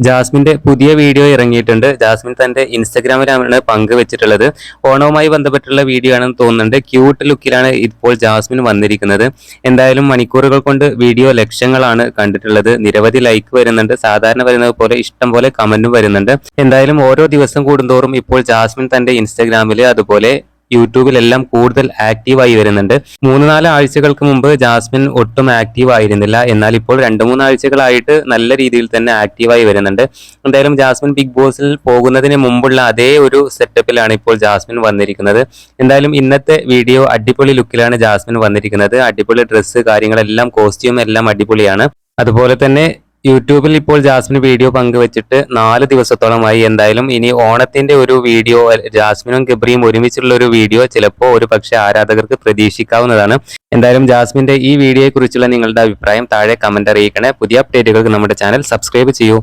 ജാസ്മിന്റെ പുതിയ വീഡിയോ ഇറങ്ങിയിട്ടുണ്ട്. ജാസ്മിൻ തന്റെ ഇൻസ്റ്റഗ്രാമിലാണ് പങ്കുവെച്ചിട്ടുള്ളത്. ഓണവുമായി ബന്ധപ്പെട്ടുള്ള വീഡിയോ ആണെന്ന് തോന്നുന്നുണ്ട്. ക്യൂട്ട് ലുക്കിലാണ് ഇപ്പോൾ ജാസ്മിൻ വന്നിരിക്കുന്നത്. എന്തായാലും മണിക്കൂറുകൾ കൊണ്ട് വീഡിയോ ലക്ഷങ്ങളാണ് കണ്ടിട്ടുള്ളത്. നിരവധി ലൈക്ക് വരുന്നുണ്ട്. സാധാരണ വരുന്നത് പോലെ ഇഷ്ടം പോലെ കമന്റും വരുന്നുണ്ട്. എന്തായാലും ഓരോ ദിവസം കൂടുന്തോറും ഇപ്പോൾ ജാസ്മിൻ തന്റെ ഇൻസ്റ്റഗ്രാമില് അതുപോലെ യൂട്യൂബിലെല്ലാം കൂടുതൽ ആക്റ്റീവായി വരുന്നുണ്ട്. 3-4 ആഴ്ചകൾക്ക് മുമ്പ് ജാസ്മിൻ ഒട്ടും ആക്റ്റീവ് ആയിരുന്നില്ല. എന്നാൽ ഇപ്പോൾ 2-3 ആഴ്ചകളായിട്ട് നല്ല രീതിയിൽ തന്നെ ആക്റ്റീവായി വരുന്നുണ്ട്. എന്തായാലും ജാസ്മിൻ ബിഗ് ബോസിൽ പോകുന്നതിന് മുമ്പുള്ള അതേ ഒരു സെറ്റപ്പിലാണ് ഇപ്പോൾ ജാസ്മിൻ വന്നിരിക്കുന്നത്. എന്തായാലും ഇന്നത്തെ വീഡിയോ അടിപൊളി ലുക്കിലാണ് ജാസ്മിൻ വന്നിരിക്കുന്നത്. അടിപൊളി ഡ്രസ്സ് കാര്യങ്ങളെല്ലാം കോസ്റ്റ്യൂം എല്ലാം അടിപൊളിയാണ്. അതുപോലെ തന്നെ യൂട്യൂബിൽ ഇപ്പോൾ ജാസ്മിൻ വീഡിയോ പങ്കുവെച്ചിട്ട് 4 ദിവസത്തോളമായി. എന്തായാലും ഇനി ഓണത്തിന്റെ ഒരു വീഡിയോ ജാസ്മിനും ഗബ്രിയും ഒരുമിച്ചുള്ള ഒരു വീഡിയോ ചിലപ്പോൾ ഒരു പക്ഷേ ആരാധകർക്ക് പ്രതീക്ഷിക്കാവുന്നതാണ്. എന്തായാലും ജാസ്മിന്റെ ഈ വീഡിയോയെ കുറിച്ചുള്ള നിങ്ങളുടെ അഭിപ്രായം താഴെ കമന്റ് അറിയിക്കണേ. പുതിയ അപ്ഡേറ്റുകൾക്ക് നമ്മുടെ ചാനൽ സബ്സ്ക്രൈബ് ചെയ്യൂ.